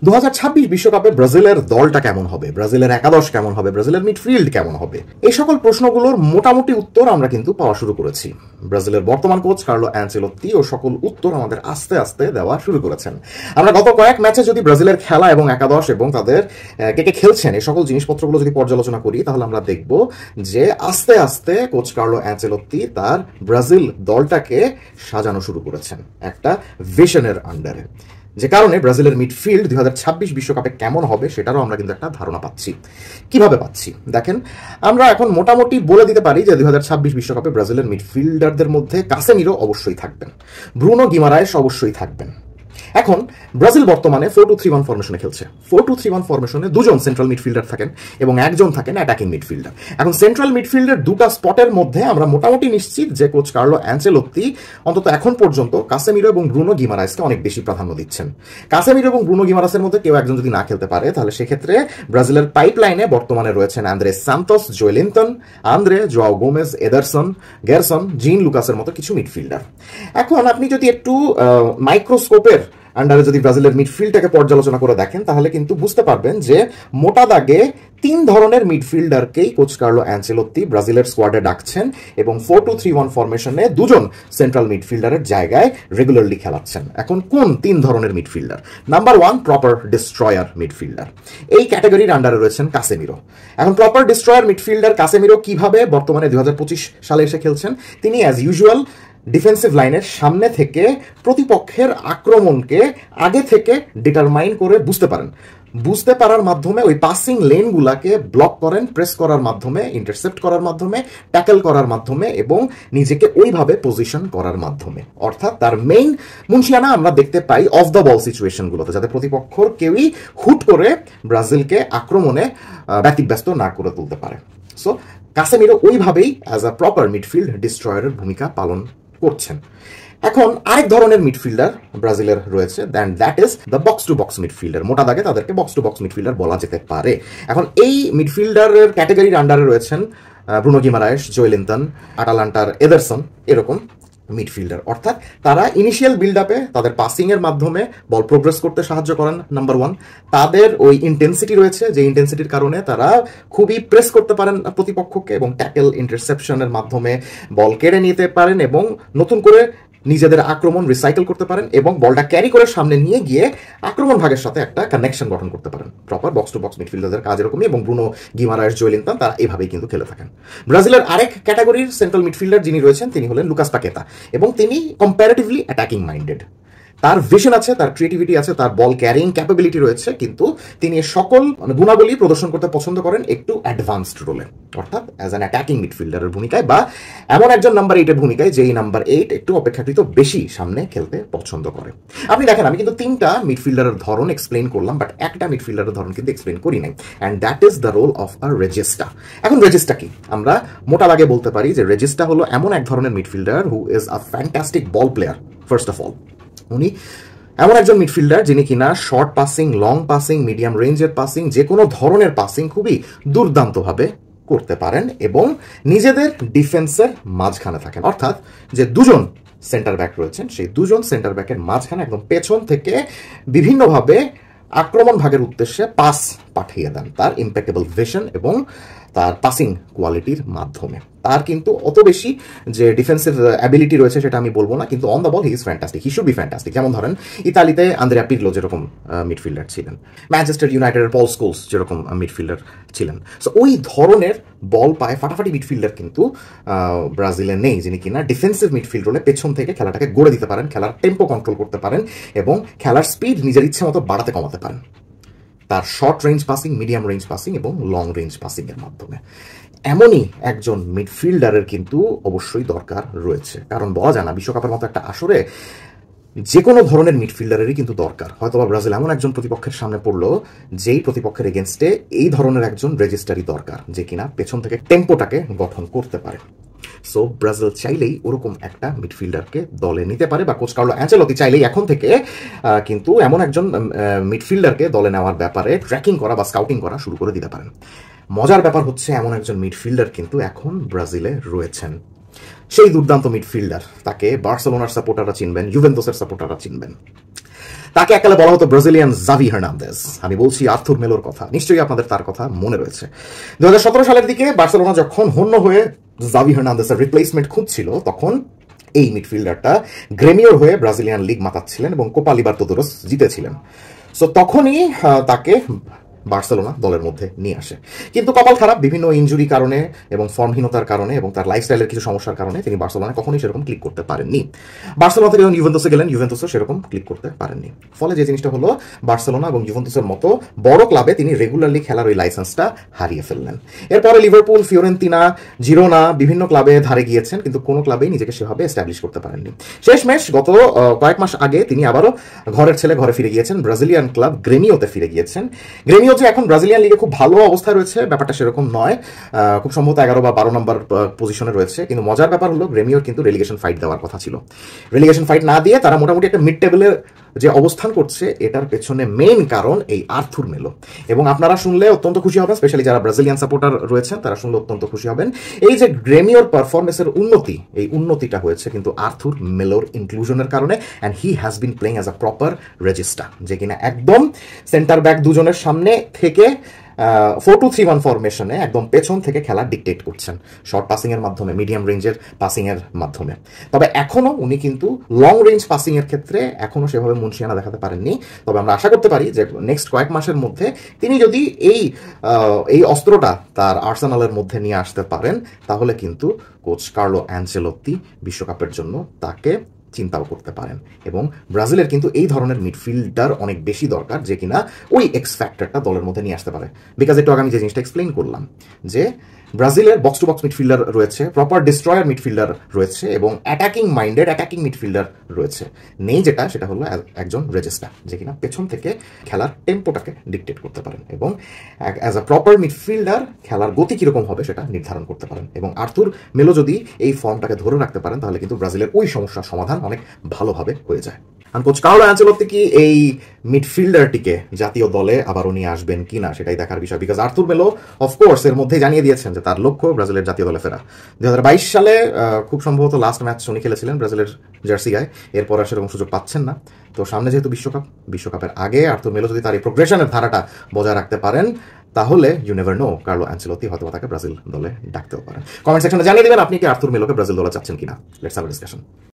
2026 বিশ্বকাপে ব্রাজিলের দলটা কেমন হবে, ব্রাজিলের একাদশ কেমন হবে, ব্রাজিলের মিডফিল্ড কেমন হবে, এই সকল প্রশ্নগুলোর মোটামুটি উত্তর আমরা কিন্তু পাওয়া শুরু করেছি। ব্রাজিলের বর্তমান কোচ কার্লো অ্যানচেলোত্তি ও সকল উত্তর আমাদের আস্তে আস্তে দেওয়া শুরু করেছেন। আমরা গত কয়েক ম্যাচে যদি ব্রাজিলের খেলা এবং একাদশ এবং তাদের কে কে খেলছেন এই সকল জিনিসপত্রগুলো যদি পর্যালোচনা করি, তাহলে আমরা দেখব যে আস্তে আস্তে কোচ কার্লো অ্যানচেলোত্তি তার ব্রাজিল দলটাকে সাজানো শুরু করেছেন একটা ভিশনের আন্ডারে, যে কারণে ব্রাজিলের মিডফিল্ড 2026 বিশ্বকাপে কেমন হবে সেটারও আমরা কিন্তু একটা ধারণা পাচ্ছি। কিভাবে পাচ্ছি দেখেন, আমরা এখন মোটামুটি বলে দিতে পারি যে 2026 বিশ্বকাপে ব্রাজিলের মিডফিল্ডারদের মধ্যে কাসেমিরো অবশ্যই থাকবেন, ব্রুনো গিমারায়েস অবশ্যই থাকবেন। এখন ব্রাজিল বর্তমানে 4-2-3-1 ফরমেশনে খেলছে। 4-2-3-1 ফরমেশনে দুজন সেন্ট্রাল মিডফিল্ডার থাকেন এবং একজন থাকেন অ্যাটাকিং মিডফিল্ডার। এখন সেন্ট্রাল মিডফিল্ডের দুটা স্পটের মধ্যে আমরা মোটামুটি নিশ্চিত যে কোচ কার্লো অ্যানচেলোত্তি অন্তত এখন পর্যন্ত কাসেমিরো এবং ব্রুনো গিমারায়েসকে অনেক বেশি প্রাধান্য দিচ্ছেন। কাসেমিরো এবং ব্রুনো গিমারায়েসের মধ্যে কেউ একজন যদি না খেলতে পারে, তাহলে সেক্ষেত্রে ব্রাজিলের পাইপলাইনে বর্তমানে রয়েছেন Andre Santos, Joelinton, Andre, Joao Gomes, Ederson, Gerson, Jean লুকাসের মতো কিছু মিডফিল্ডার। এখন আপনি যদি একটু মাইক্রোস্কোপের আন্ডারে যদি ব্রাজিলের মিডফিল্ডটাকে পর্যালোচনা করে দেখেন, তাহলে কিন্তু বুঝতে পারবেন যে মোটা দাগে তিন ধরনের মিডফিল্ডারকেই কোচ কার্লো অ্যানচেলোত্তি ব্রাজিলের স্কোয়াডে ডাকছেন এবং 4-2-3-1 ফরমেশনে দুজন সেন্ট্রাল মিডফিল্ডারের জায়গায় রেগুলারলি খেলাচ্ছেন। এখন কোন তিন ধরনের midfielder? Number 1, proper destroyer midfielder. এই ক্যাটাগরির আন্ডারে রয়েছেন কাসেমিরো। এখন প্রপার ডিস্ট্রয়ার মিডফিল্ডার কাসেমিরো কিভাবে বর্তমানে 2025 সালে এসে খেলছেন? তিনি অ্যাজ ইউজুয়াল ডিফেন্সিভ লাইনের সামনে থেকে প্রতিপক্ষের আক্রমণকে আগে থেকে ডিটারমাইন করে বুঝতে পারার মাধ্যমে ওই পাসিং লেনগুলাকে ব্লক করেন, প্রেস করার মাধ্যমে, ইন্টারসেপ্ট করার মাধ্যমে, ট্যাকেল করার মাধ্যমে এবং নিজেকে ওইভাবে পজিশন করার মাধ্যমে। অর্থাৎ তার মেইন মুন্সিয়ানা আমরা দেখতে পাই অফ দ্য বল সিচুয়েশনগুলোতে, যাতে প্রতিপক্ষর কেউই হুট করে ব্রাজিলকে আক্রমণে ব্যতিব্যস্ত না করে তুলতে পারে। সো কাসেমিরো ওইভাবেই অ্যাজ আ প্রপার মিডফিল্ড ডিস্ট্রয়ারের ভূমিকা পালন করছেন। এখন আরেক ধরনের মিডফিল্ডার ব্রাজিলের রয়েছে, that is the box to box midfielder. মোটা দাগে তাদেরকে বক্স টু বক্স মিডফিল্ডার বলা যেতে পারে। এখন এই মিডফিল্ডারের ক্যাটাগরির আন্ডারে রয়েছেন ব্রুনো গিমারায়েস, জোয়েলিনটন, আটালান্টার এদারসন, এরকম মিডফিল্ডার। অর্থাৎ তারা ইনিশিয়াল বিল্ড আপে তাদের পাসিং এর মাধ্যমে বল প্রোগ্রেস করতে সাহায্য করেন, নাম্বার 1। তাদের ওই ইন্টেন্সিটি রয়েছে, যে ইন্টেন্সিটির কারণে তারা খুবই প্রেস করতে পারেন প্রতিপক্ষকে এবং ট্যাকেল, ইন্টারসেপশনের মাধ্যমে বল কেড়ে নিতে পারেন এবং নতুন করে নিজেদের আক্রমণ রিসাইকেল করতে পারেন এবং বলটা ক্যারি করে সামনে নিয়ে গিয়ে আক্রমণ ভাগের সাথে একটা কানেকশন গঠন করতে পারেন। প্রপার বক্স টু বক্স মিডফিল্ডারদের কাজ এরকমই এবং ব্রুনো গিমারায়েস, জোয়েলিনটন তারা এইভাবেই কিন্তু খেলে থাকেন। ব্রাজিলের আরেক ক্যাটাগরির সেন্ট্রাল মিডফিল্ডার যিনি রয়েছেন তিনি হলেন লুকাস পাকেতা এবং তিনি কম্প্যারেটিভলি অ্যাটাকিং মাইন্ডেড। তার ভিশন আছে, তার ক্রিয়েটিভিটি আছে, তার বল ক্যারিং ক্যাপাবিলিটি রয়েছে, কিন্তু তিনি সকল গুণাবলী প্রদর্শন করতে পছন্দ করেন একটু অ্যাডভান্সড রোলে, অর্থাৎ অ্যাজ অ্যান অ্যাটাকিং মিডফিল্ডারের ভূমিকায় বা এমন একজন নাম্বার 8-এর ভূমিকায় যেই নাম্বার 8 একটু অপেক্ষাকৃত বেশি সামনে খেলতে পছন্দ করে। আপনি দেখেন, আমি কিন্তু তিনটা মিডফিল্ডারের ধরন এক্সপ্লেন করলাম, বাট একটা মিডফিল্ডারের ধরন কিন্তু এক্সপ্লেন করি নাই, and that is the role of a regista. এখন রেজিস্টা কি? আমরা মোটা দাগে বলতে পারি যে রেজিস্টা হলো এমন এক ধরনের midfielder who is a fantastic ball player. First of all, উনি এমন একজন মিডফিল্ডার যিনি কিনা short passing, long passing, medium রেঞ্জের পাসিং, যে কোনো ধরনের পাসিং খুবই দুর্দান্তভাবে করতে পারেন এবং নিজেদের ডিফেন্সের মাঝখানে থাকেন। অর্থাৎ যে দুজন সেন্টার ব্যাক রয়েছেন, সেই দুজন সেন্টার ব্যাকের মাঝখানে একদম পেছন থেকে বিভিন্নভাবে আক্রমণ ভাগের উদ্দেশ্যে পাস পাঠিয়ে দেন তার ইম্প্যাক্টেবল ভিশন এবং তার পাসিং কোয়ালিটির মাধ্যমে। তার কিন্তু অত বেশি যে ডিফেন্সিভ অ্যাবিলিটি রয়েছে সেটা আমি বলবো না, কিন্তু on the ball he is fantastic, he should be fantastic. যেমন ধরেন ইতালিতে আন্দ্রেয়া পিরলো যেরকম মিডফিল্ডার ছিলেন, ম্যানচেস্টার ইউনাইটেডের পল স্কোলস যেরকম মিডফিল্ডার ছিলেন। সো ওই ধরনের বল পায় ফাটাফাটি মিডফিল্ডার কিন্তু ব্রাজিলে নেই, যিনি কিনা ডিফেন্সিভ মিডফিল্ড রোলে পেছন থেকে খেলাটাকে গড়ে দিতে পারেন, খেলার টেম্পো কন্ট্রোল করতে পারেন এবং খেলার স্পিড নিজের ইচ্ছে মতো বাড়াতে কমাতে পারেন তার short range passing, medium range passing এবং লং রেঞ্জ পাসিং এর মাধ্যমে। এমনই একজন মিডফিল্ডারের কিন্তু অবশ্যই দরকার রয়েছে, কারণ বলা যায় না বিশ্বকাপের মতো একটা আসরে যে কোনো ধরনের মিডফিল্ডারেরই কিন্তু দরকার। হয়তো বা ব্রাজিল এমন একজন প্রতিপক্ষের সামনে পড়লো যেই প্রতিপক্ষের এগেনস্টে এই ধরনের একজন রেজিস্টারই দরকার, যে কিনা পেছন থেকে টেম্পোটাকে গঠন করতে পারে। সো ব্রাজিল চাইলেই ওরকম একটা মিডফিল্ডারকে দলে নিতে পারে, বা কোচ কার্লো অ্যানচেলোত্তি চাইলেই এখন থেকে কিন্তু এমন একজন মিডফিল্ডারকে দলে নেওয়ার ব্যাপারে ট্র্যাকিং করা বা স্কাউটিং করা শুরু করে দিতে পারেন। মজার ব্যাপার হচ্ছে এমন একজন মিডফিল্ডার কিন্তু এখন ব্রাজিলে রয়েছেন, সেই দুর্দান্ত মিডফিল্ডার, তাকে বার্সেলোনার সাপোর্টাররা চিনবেন, ইউভেন্তুসের সাপোর্টাররা চিনবেন। তাকে এককালে বলা হতো ব্রাজিলিয়ান জাভি হার্নান্দেজ। আমি বলছি আর্থুর মেলোর কথা, নিশ্চয়ই আপনাদের তার কথা মনে রয়েছে। 2017 সালের দিকে বার্সেলোনা যখন হন্য হয়ে জাভি হার্নান্দেজের রিপ্লেসমেন্ট খুঁজছিল, তখন এই মিডফিল্ডারটা গ্রেমিওর হয়ে ব্রাজিলিয়ান লিগ মাতাচ্ছিলেন এবং কোপা লিবার্তাদোরস জিতেছিলেন। সো তখনই তাকে বার্সেলোনা দলের মধ্যে নিয়ে আসে। কিন্তু কপাল খারাপ, বিভিন্ন ইনজুরি কারণে এবং ফর্মহীনতার কারণে এবং তার লাইফস্টাইলের কিছু সমস্যার কারণে তিনি বার্সেলোনায় কখনোই সেরকম ক্লিক করতে পারেননি। বার্সেলোনা থেকে যখন ইউভেন্তুসে গেলেন, ইউভেন্তুসও সেরকম ক্লিক করতে পারেননি। ফলে যে জিনিসটা হলো, বার্সেলোনা এবং ইউভেন্তুসের মতো বড় ক্লাবে তিনি রেগুলারলি খেলার ওই লাইসেন্সটা হারিয়ে ফেললেন। এরপরে লিভারপুল, ফিওরেন্তিনা, জিরোনা বিভিন্ন ক্লাবে ধারে গিয়েছেন, কিন্তু কোনো ক্লাবেই নিজেকে সেভাবে এস্টাবলিশ করতে পারেননি। শেষমেশ গত কয়েক মাস আগে তিনি আবারও ঘরের ছেলে ঘরে ফিরে গিয়েছেন, ব্রাজিলিয়ান ক্লাব গ্রেমিওতে ফিরে গিয়েছেন। গ্রেমিও যে এখন ব্রাজিলিয়ান লিগে খুব ভালো অবস্থায় রয়েছে ব্যাপারটা সেরকম নয়, খুব সম্ভবত 11 বা 12 নম্বর পজিশনে রয়েছে। কিন্তু মজার ব্যাপার হলো, গ্রেমিওর কিন্তু রেলিগেশন ফাইট দেওয়ার কথা ছিল। রেলিগেশন ফাইট না দিয়ে তারা মোটামুটি একটা মিড টেবিলের যে অবস্থান করছে, এটার পেছনে মেইন কারণ এই আর্থুর মেলো। এবং আপনারা শুনলে অত্যন্ত খুশি হবেন, স্পেশালি যারা ব্রাজিলিয়ান সাপোর্টার রয়েছেন তারা শুনলে অত্যন্ত খুশি হবেন। এই যে গ্রেমিওর পারফরমেন্সের উন্নতি, এই উন্নতিটা হয়েছে কিন্তু আর্থুর মেলোর ইনক্লুশনের কারণে। And he has been playing as a proper register, যে কিনা একদম সেন্টার ব্যাক দুজনের সামনে থেকে 4-2-3-1 ফরমেশনে একদম পেছন থেকে খেলা ডিকটেট করছেন, শর্ট পাসিংয়ের মাধ্যমে, মিডিয়াম রেঞ্জের পাসিংয়ের মাধ্যমে। তবে এখনও উনি কিন্তু লং রেঞ্জ পাসিংয়ের ক্ষেত্রে এখনও সেভাবে মুনশিয়ানা দেখাতে পারেননি। তবে আমরা আশা করতে পারি যে নেক্সট কয়েক মাসের মধ্যে তিনি যদি এই অস্ত্রটা তার আর্সেনালের মধ্যে নিয়ে আসতে পারেন, তাহলে কিন্তু কোচ কার্লো অ্যানচেলোত্তি বিশ্বকাপের জন্য তাকে চিন্তাও করতে পারেন। এবং ব্রাজিলের কিন্তু এই ধরনের মিডফিল্ডার অনেক বেশি দরকার, যে কিনা ওই এক্স ফ্যাক্টরটা দলের মধ্যে নিয়ে আসতে পারে। বিকজ একটু আগে আমি যে জিনিসটা এক্সপ্লেইন করলাম, যে ব্রাজিলের বক্স টু বক্স মিডফিল্ডার রয়েছে, প্রপার ডিস্ট্রয়ার মিডফিল্ডার রয়েছে এবং অ্যাটাকিং মাইন্ডেড অ্যাটাকিং মিডফিল্ডার রয়েছে। নেই সেটা হলো একজন রেজিস্টার, যে কিনা পেছন থেকে খেলার টেম্পোটাকে ডিকটেট করতে পারেন এবং অ্যাজ আ প্রপার মিডফিল্ডার খেলার গতি কীরকম হবে সেটা নির্ধারণ করতে পারেন। এবং আর্থুর মেলো যদি এই ফর্মটাকে ধরে রাখতে পারেন, তাহলে কিন্তু ব্রাজিলের ওই সমস্যার সমাধান অনেক ভালোভাবে হয়ে যায়। আর কোচ কার্লো অ্যানচেলোত্তি কি এই মিডফিল্ডারটিকে জাতীয় দলে আবারও নিয়ে আসবেন কিনা সেটাই দেখার বিষয়। বিকজ আর্থুর মেলো অফকোর্স এর মধ্যে জানিয়ে দিয়েছেন যে তার লক্ষ্য ব্রাজিলের জাতীয় দলে ফেরা। 2022 সালে খুব সম্ভবত লাস্ট ম্যাচ উনি খেলেছিলেন ব্রাজিলের জার্সি গায়ে, এরপর আর সেরকম সুযোগ পাচ্ছেন না। তো সামনে যেহেতু বিশ্বকাপের আগে আর্থুর মেলো যদি তার এই প্রোগ্রেশনের ধারাটা বজায় রাখতে পারেন, তাহলে you never know, Carlo Ancelotti হয়তো তাকে ব্রাজিল দলে ডাকতেও পারেন। কমেন্ট সেকশনে জানিয়ে দেবেন আপনি কি আর্থুর মেলোকে ব্রাজিল দলে চাচ্ছেন কিনা। Let's have a discussion.